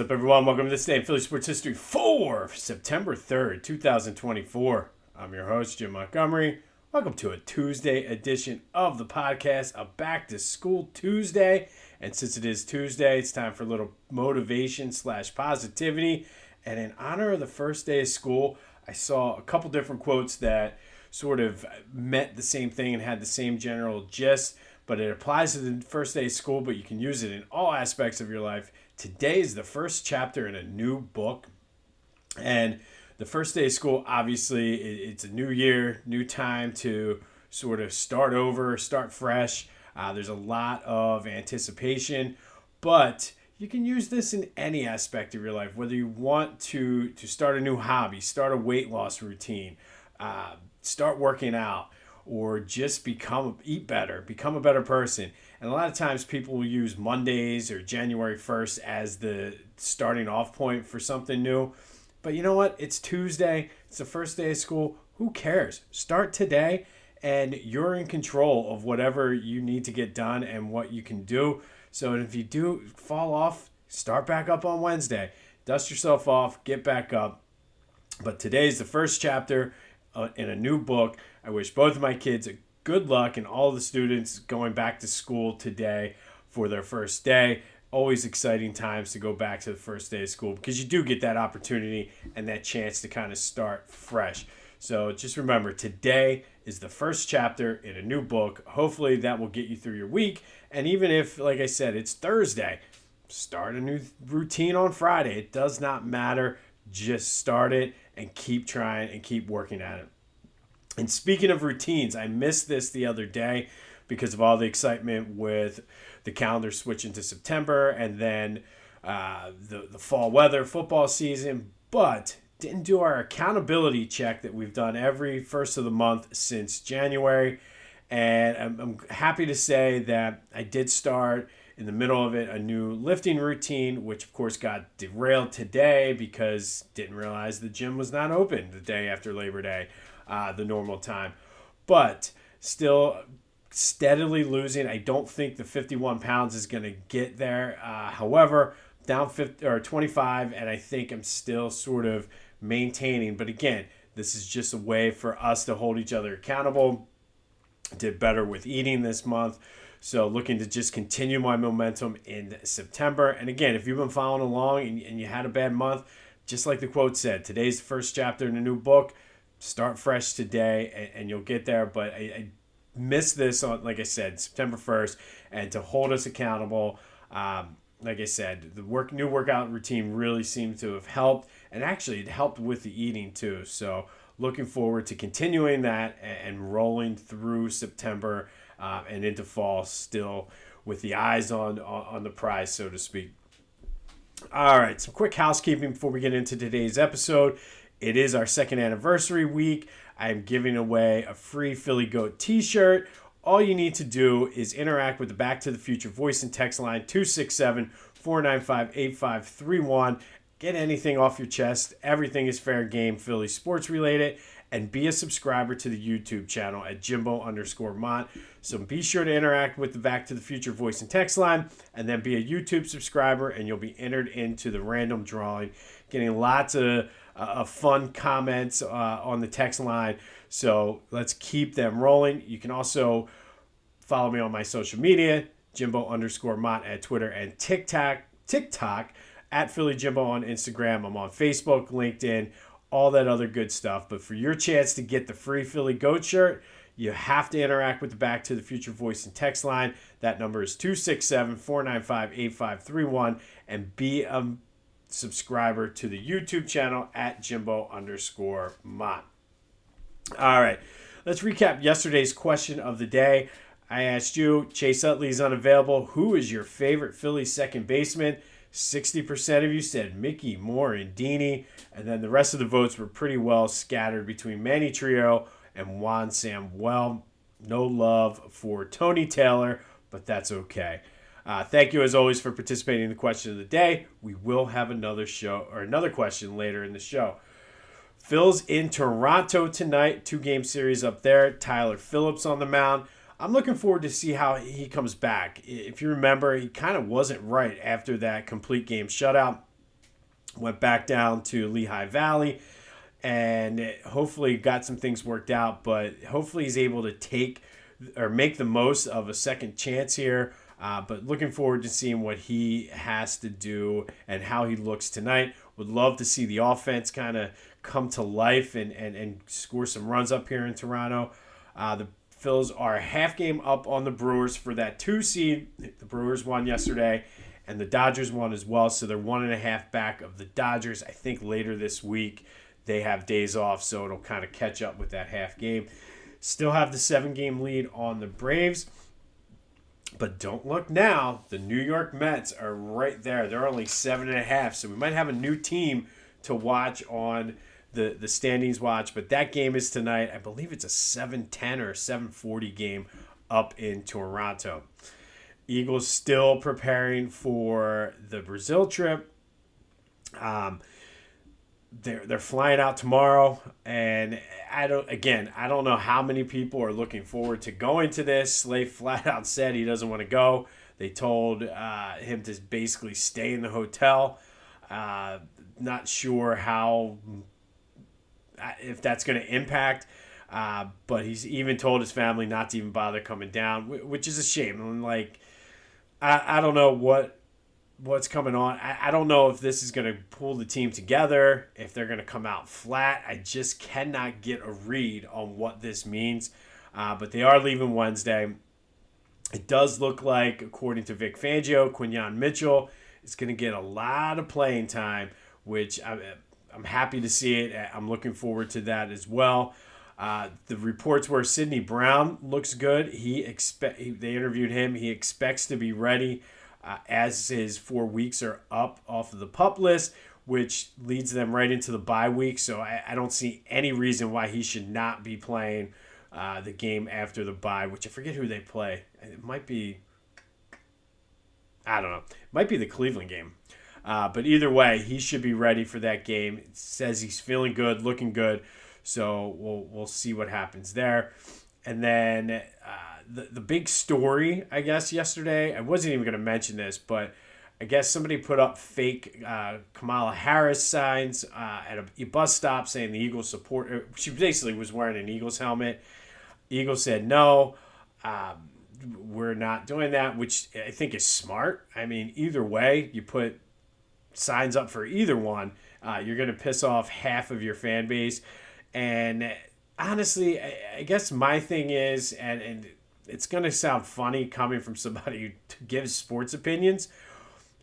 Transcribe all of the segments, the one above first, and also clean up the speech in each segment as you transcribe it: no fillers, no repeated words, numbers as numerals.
up, everyone? Welcome to this day in Philly Sports History for September 3rd, 2024. I'm your host, Jim Montgomery. Welcome to a Tuesday edition of the podcast, a Back to School Tuesday. And since it is Tuesday, it's time for a little motivation / positivity. And in honor of the first day of school, I saw a couple different quotes that sort of meant the same thing and had the same general gist, but it applies to the first day of school, but you can use it in all aspects of your life. Today is the first chapter in a new book, and the first day of school, obviously, it's a new year, new time to sort of start over, start fresh. There's a lot of anticipation, but you can use this in any aspect of your life, whether you want to start a new hobby, start a weight loss routine, start working out, or just eat better, become a better person. And a lot of times people will use Mondays or January 1st as the starting off point for something new. But you know what? It's Tuesday. It's the first day of school. Who cares? Start today, and you're in control of whatever you need to get done and what you can do. So if you do fall off, start back up on Wednesday. Dust yourself off, get back up. But today's the first chapter in a new book. I wish both of my kids good luck and all the students going back to school today for their first day. Always exciting times to go back to the first day of school because you do get that opportunity and that chance to kind of start fresh. So just remember, today is the first chapter in a new book. Hopefully that will get you through your week. And even if, like I said, it's Thursday, start a new routine on Friday. It does not matter. Just start it and keep trying and keep working at it. And speaking of routines, I missed this the other day because of all the excitement with the calendar switching to September and then the fall weather, football season, but didn't do our accountability check that we've done every first of the month since January. And I'm happy to say that I did start in the middle of it a new lifting routine, which of course got derailed today because didn't realize the gym was not open the day after Labor Day, the normal time. But still steadily losing. I don't think the 51 pounds is going to get there. However, down 25, and I think I'm still sort of maintaining. But again, this is just a way for us to hold each other accountable. Did better with eating this month. So looking to just continue my momentum in September. And again, if you've been following along and you had a bad month, just like the quote said, today's the first chapter in a new book. Start fresh today and you'll get there. But I missed this on, like I said, September 1st. And to hold us accountable, like I said, the new workout routine really seemed to have helped. And actually, it helped with the eating too. So looking forward to continuing that and rolling through September and into fall still with the eyes on the prize, so to speak. All right, some quick housekeeping before we get into today's episode. It is our second anniversary week. I am giving away a free Philly Goat t-shirt. All you need to do is interact with the Back to the Future voice and text line 267-495-8531. Get anything off your chest. Everything is fair game Philly sports related. And be a subscriber to the YouTube channel at Jimbo_Mont. So be sure to interact with the Back to the Future voice and text line, and then be a YouTube subscriber, and you'll be entered into the random drawing. Getting lots of fun comments on the text line. So let's keep them rolling. You can also follow me on my social media, Jimbo_Mont at Twitter and TikTok at Philly Jimbo on Instagram. I'm on Facebook, LinkedIn, all that other good stuff. But for your chance to get the free Philly Goat shirt, you have to interact with the Back to the Future voice and text line. That number is 267-495-8531. And be a subscriber to the YouTube channel at Jimbo_Mont. All right, let's recap yesterday's question of the day. I asked you, Chase Utley's unavailable. Who is your favorite Philly second baseman? 60% of you said Mickey, Moore, and Dini. And then the rest of the votes were pretty well scattered between Manny Trio and Juan Samuel. No love for Tony Taylor, but that's okay. Thank you, as always, for participating in the question of the day. We will have another question later in the show. Phil's in Toronto tonight. 2-game series up there. Tyler Phillips on the mound. I'm looking forward to see how he comes back. If you remember, he kind of wasn't right after that complete game shutout. Went back down to Lehigh Valley and hopefully got some things worked out. But hopefully he's able to take or make the most of a second chance here. But looking forward to seeing what he has to do and how he looks tonight. Would love to see the offense kind of come to life and score some runs up here in Toronto. The Phils are a half game up on the Brewers for that 2 seed. The Brewers won yesterday, and the Dodgers won as well, so they're 1.5 back of the Dodgers. I think later this week they have days off, so it'll kind of catch up with that half game. Still have the 7-game lead on the Braves. But don't look now. The New York Mets are right there. They're only 7.5, so we might have a new team to watch on the standings watch. But that game is tonight. I believe it's a 7:10 or a 7:40 game up in Toronto. Eagles still preparing for the Brazil trip. They're flying out tomorrow, and I don't know how many people are looking forward to going to this. Slay flat out said he doesn't want to go. They told him to basically stay in the hotel. Not sure how, if that's going to impact, but he's even told his family not to even bother coming down, which is a shame. And like, I don't know what's coming on. I don't know if this is going to pull the team together, if they're going to come out flat. I just cannot get a read on what this means. But they are leaving Wednesday. It does look like, according to Vic Fangio, Quinyon Mitchell is going to get a lot of playing time, which I'm happy to see it. I'm looking forward to that as well. The reports were Sidney Brown looks good. They interviewed him. He expects to be ready as his 4 weeks are up off of the PUP list, which leads them right into the bye week. So I don't see any reason why he should not be playing the game after the bye, which I forget who they play. It might be, I don't know. It might be the Cleveland game. But either way, he should be ready for that game. It says he's feeling good, looking good. So we'll see what happens there. And then the big story, I guess, yesterday, I wasn't even going to mention this, but I guess somebody put up fake Kamala Harris signs at a bus stop saying the Eagles support her. She basically was wearing an Eagles helmet. Eagles said, no, we're not doing that, which I think is smart. I mean, either way, you put signs up for either one, you're going to piss off half of your fan base. And honestly, I guess my thing is, and it's going to sound funny coming from somebody who gives sports opinions,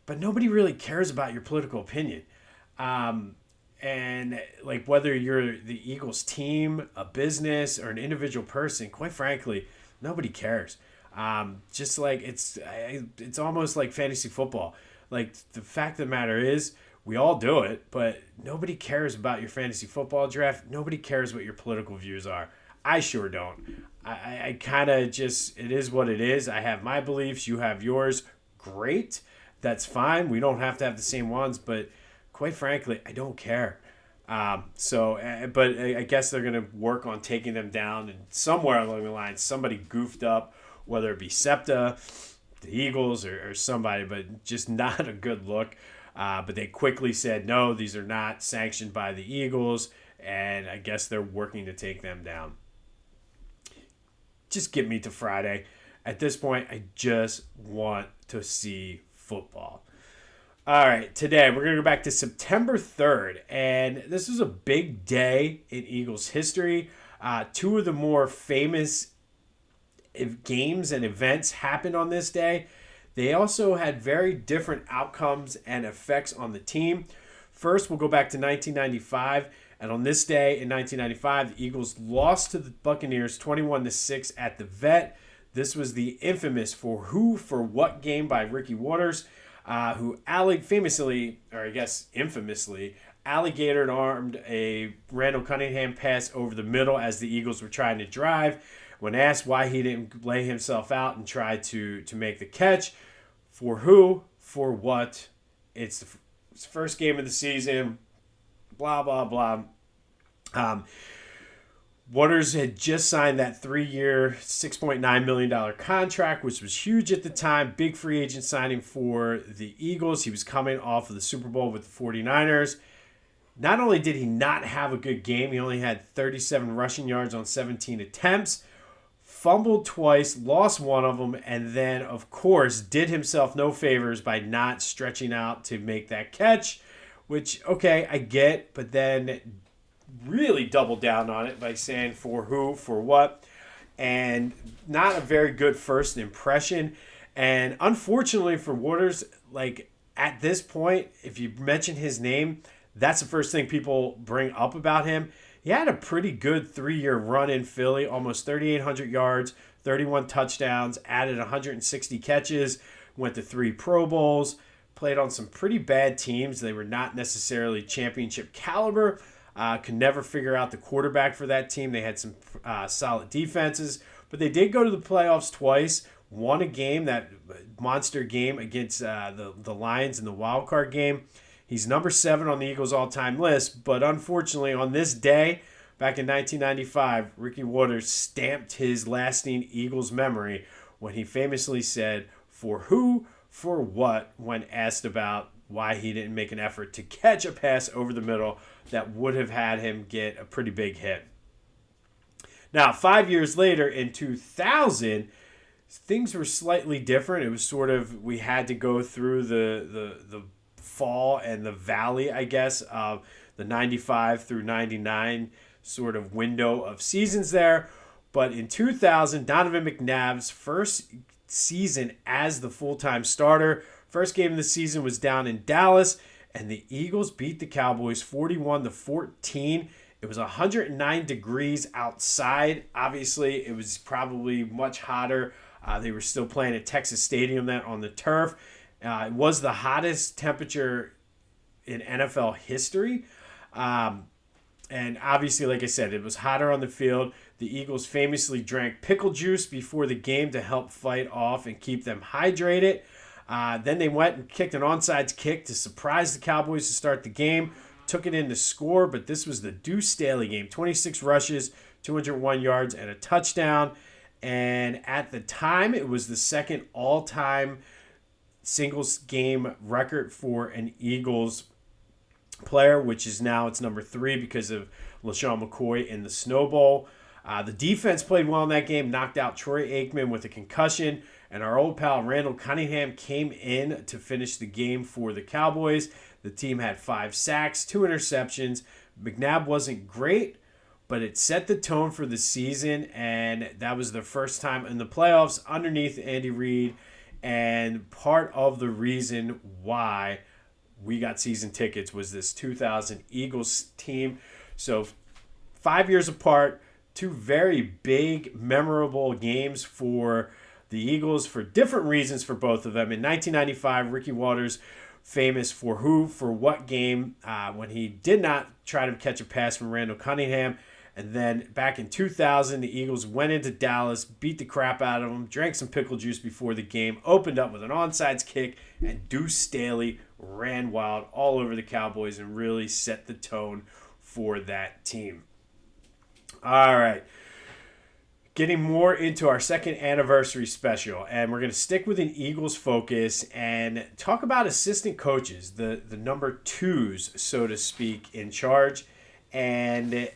but nobody really cares about your political opinion. And like whether you're the Eagles team, a business, or an individual person, quite frankly, nobody cares. Just like it's almost like fantasy football. Like the fact of the matter is, we all do it, but nobody cares about your fantasy football draft. Nobody cares what your political views are. I sure don't. I kind of just, it is what it is. I have my beliefs. You have yours. Great. That's fine. We don't have to have the same ones, but quite frankly, I don't care. But I guess they're going to work on taking them down, and somewhere along the line, somebody goofed up, whether it be SEPTA, the Eagles, or somebody, but just not a good look. But they quickly said, no, these are not sanctioned by the Eagles, and I guess they're working to take them down. Just get me to Friday. At this point, I just want to see football. All right, today we're going to go back to September 3rd, and this is a big day in Eagles history. Two of the more famous games and events happened on this day. They also had very different outcomes and effects on the team. First, we'll go back to 1995, and on this day in 1995, the Eagles lost to the Buccaneers 21-6 at the Vet. This was the infamous For Who For What game by Ricky Waters, who infamously alligator armed a Randall Cunningham pass over the middle as the Eagles were trying to drive. When asked why he didn't lay himself out and try to make the catch, for who, for what, it's the first game of the season, blah, blah, blah. Waters had just signed that 3-year, $6.9 million contract, which was huge at the time. Big free agent signing for the Eagles. He was coming off of the Super Bowl with the 49ers. Not only did he not have a good game, he only had 37 rushing yards on 17 attempts, fumbled twice, lost one of them, and then, of course, did himself no favors by not stretching out to make that catch, which, okay, I get, but then really doubled down on it by saying for who, for what, and not a very good first impression. And unfortunately for Waters, like at this point, if you mention his name, that's the first thing people bring up about him. He had a pretty good 3-year run in Philly, almost 3,800 yards, 31 touchdowns, added 160 catches, went to 3 Pro Bowls, played on some pretty bad teams. They were not necessarily championship caliber. Could never figure out the quarterback for that team. They had some solid defenses, but they did go to the playoffs twice. Won a game, that monster game against the Lions in the wild card game. He's number 7 on the Eagles all-time list, but unfortunately on this day, back in 1995, Ricky Waters stamped his lasting Eagles memory when he famously said, "For who, for what," when asked about why he didn't make an effort to catch a pass over the middle that would have had him get a pretty big hit. Now, 5 years later, in 2000, things were slightly different. It was sort of, we had to go through the fall and the valley, I guess, of the 95 through 99 sort of window of seasons there. But in 2000, Donovan McNabb's first season as the full-time starter, first game of the season was down in Dallas, and the Eagles beat the Cowboys 41-14. It was 109 degrees outside. Obviously, it was probably much hotter. They were still playing at Texas Stadium then on the turf. It was the hottest temperature in NFL history. And obviously, like I said, it was hotter on the field. The Eagles famously drank pickle juice before the game to help fight off and keep them hydrated. Then they went and kicked an onside kick to surprise the Cowboys to start the game. Took it in to score, but this was the Deuce Staley game. 26 rushes, 201 yards, and a touchdown. And at the time, it was the second all-time singles game record for an Eagles player, which is now it's number 3 because of LaShawn McCoy in the Snow Bowl. The defense played well in that game, knocked out Troy Aikman with a concussion, and our old pal Randall Cunningham came in to finish the game for the Cowboys. The team had 5 sacks, 2 interceptions. McNabb wasn't great, but it set the tone for the season, and that was the first time in the playoffs underneath Andy Reid, and part of the reason why we got season tickets was this 2000 Eagles team. So 5 years apart, 2 very big, memorable games for the Eagles for different reasons for both of them. In 1995, Ricky Waters, famous for who, for what game, when he did not try to catch a pass from Randall Cunningham. And then back in 2000, the Eagles went into Dallas, beat the crap out of them, drank some pickle juice before the game, opened up with an onside kick, and Deuce Staley ran wild all over the Cowboys and really set the tone for that team. All right. Getting more into our second anniversary special, and we're going to stick with an Eagles focus and talk about assistant coaches, the number 2s, so to speak, in charge. And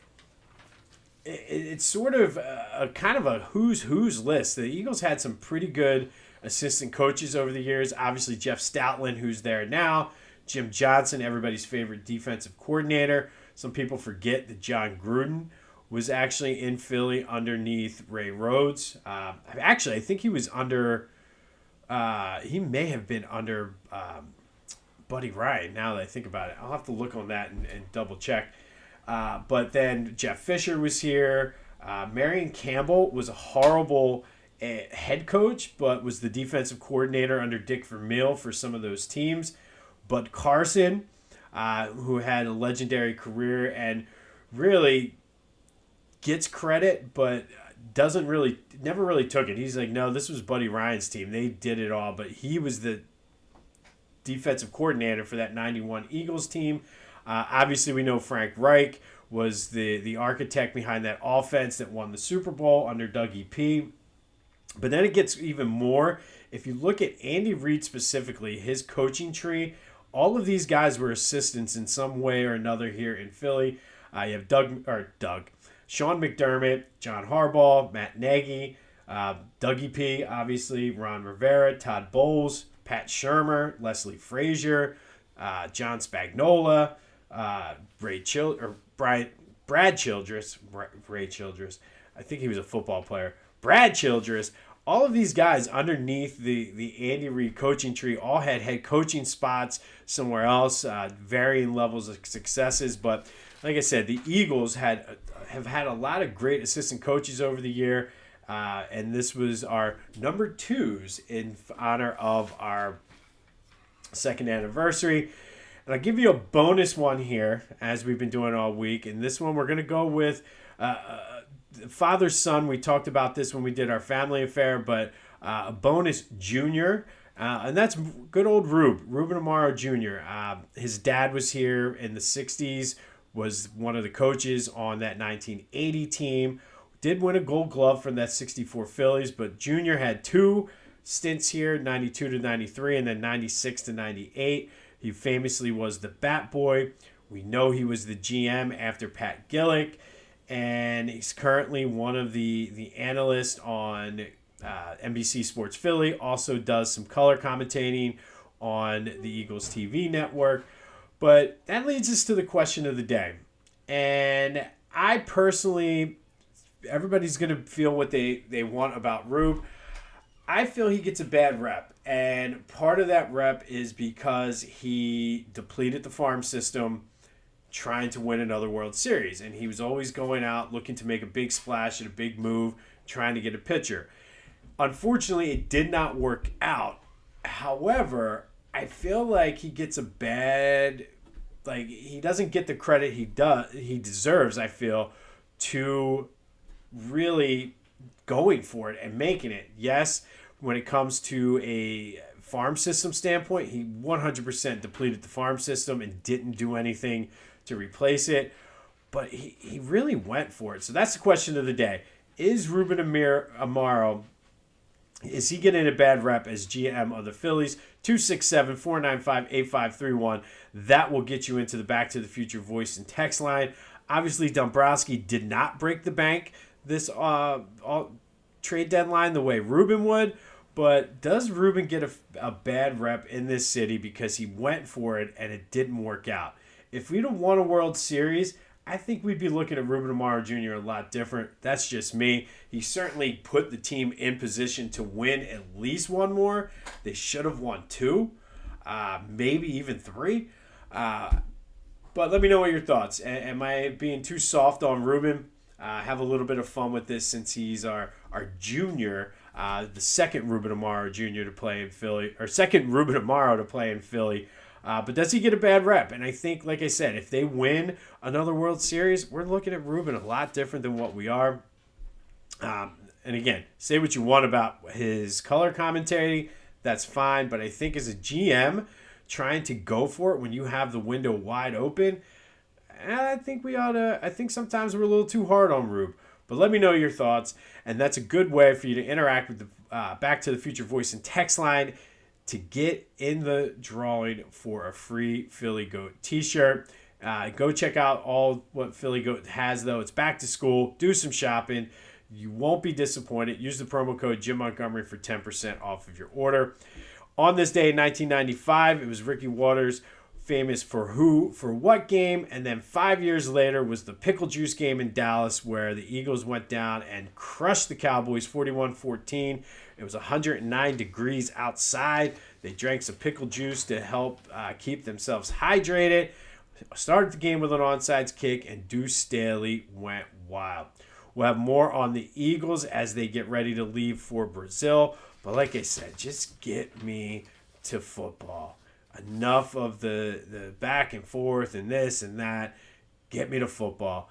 it's sort of a kind of a who's list. The Eagles had some pretty good assistant coaches over the years. Obviously, Jeff Stoutland, who's there now. Jim Johnson, everybody's favorite defensive coordinator. Some people forget that John Gruden was actually in Philly underneath Ray Rhodes. Actually, I think he was under, he may have been under Buddy Ryan, now that I think about it. I'll have to look on that and double check. But then Jeff Fisher was here. Marion Campbell was a horrible head coach, but was the defensive coordinator under Dick Vermeil for some of those teams. Bud Carson, who had a legendary career and really gets credit, but never really took it. He's like, no, this was Buddy Ryan's team. They did it all, but he was the defensive coordinator for that 91 Eagles team. Obviously, we know Frank Reich was the architect behind that offense that won the Super Bowl under Dougie P. But then it gets even more. If you look at Andy Reid specifically, his coaching tree, all of these guys were assistants in some way or another here in Philly. You have Sean McDermott, John Harbaugh, Matt Nagy, Dougie P, obviously, Ron Rivera, Todd Bowles, Pat Shurmur, Leslie Frazier, John Spagnuolo, Brad Childress, Ray Childress. I think he was a football player. Brad Childress. All of these guys underneath the Andy Reid coaching tree all had head coaching spots somewhere else, varying levels of successes. But like I said, the Eagles have had a lot of great assistant coaches over the year, and this was our number 2s in honor of our second anniversary. And I'll give you a bonus one here, as we've been doing all week. And this one we're going to go with father-son. We talked about this when we did our family affair, but a bonus junior. And that's good old Ruben Amaro Jr. His dad was here in the 60s, was one of the coaches on that 1980 team. Did win a Gold Glove from that 64 Phillies, but Junior had 2 stints here, 92 to 93 and then 96 to 98. He famously was the bat boy. We know he was the GM after Pat Gillick, and he's currently one of the analysts on NBC Sports Philly. Also does some color commentating on the Eagles TV network. But that leads us to the question of the day. And I personally, everybody's going to feel what they want about Rube. I feel he gets a bad rep. And part of that rep is because he depleted the farm system trying to win another World Series. And he was always going out looking to make a big splash and a big move, trying to get a pitcher. Unfortunately, it did not work out. However, I feel like he gets a bad, he doesn't get the credit he deserves, I feel, to really going for it and making it. Yes, when it comes to a farm system standpoint, he 100% depleted the farm system and didn't do anything to replace it. But he really went for it. So that's the question of the day. Is Ruben Amaro, is he getting a bad rep as GM of the Phillies? 267-495-8531. That will get you into the Back to the Future voice and text line. Obviously, Dombrowski did not break the bank this trade deadline the way Ruben would. But does Ruben get a bad rep in this city because he went for it and it didn't work out? If we'd have won a World Series, I think we'd be looking at Ruben Amaro Jr. a lot different. That's just me. He certainly put the team in position to win at least one more. They should have won 2, maybe even 3. But let me know what your thoughts. Am I being too soft on Ruben? Have a little bit of fun with this since he's our junior, the second Ruben Amaro Jr. to play in Philly, or second Ruben Amaro to play in Philly. But does he get a bad rep? And I think, like I said, if they win another World Series, we're looking at Ruben a lot different than what we are. And again, say what you want about his color commentary. That's fine. But I think as a GM, trying to go for it when you have the window wide open, I think sometimes we're a little too hard on Rube. But let me know your thoughts. And that's a good way for you to interact with the Back to the Future voice and text line to get in the drawing for a free Philly Goat t-shirt. Go check out all what Philly Goat has, though. It's back to school. Do some shopping. You won't be disappointed. Use the promo code Jim Montgomery for 10% off of your order. On this day in 1995, it was Ricky Waters, famous for what game, and then 5 years later was the Pickle Juice game in Dallas where the Eagles went down and crushed the Cowboys 41-14. It was 109 degrees outside. They drank some pickle juice to help keep themselves hydrated. Started the game with an onside kick, and Deuce Staley went wild. We'll have more on the Eagles as they get ready to leave for Brazil. But like I said, just get me to football. Enough of the back and forth and this and that. Get me to football.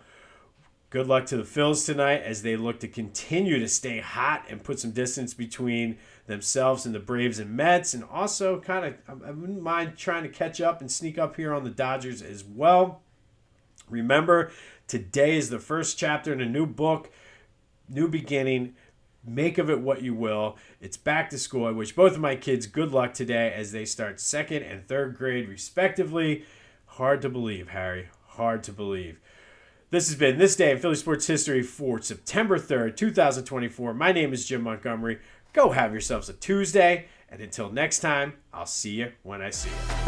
Good luck to the Phils tonight as they look to continue to stay hot and put some distance between themselves and the Braves and Mets. And also I wouldn't mind trying to catch up and sneak up here on the Dodgers as well. Remember Today is the first chapter in a new book, new beginning. Make of it what you will. It's back to school. I wish both of my kids good luck today as they start 2nd and 3rd grade, respectively. Hard to believe, Harry. Hard to believe. This has been This Day in Philly Sports History for September 3rd, 2024. My name is Jim Montgomery. Go have yourselves a Tuesday. And until next time, I'll see you when I see you.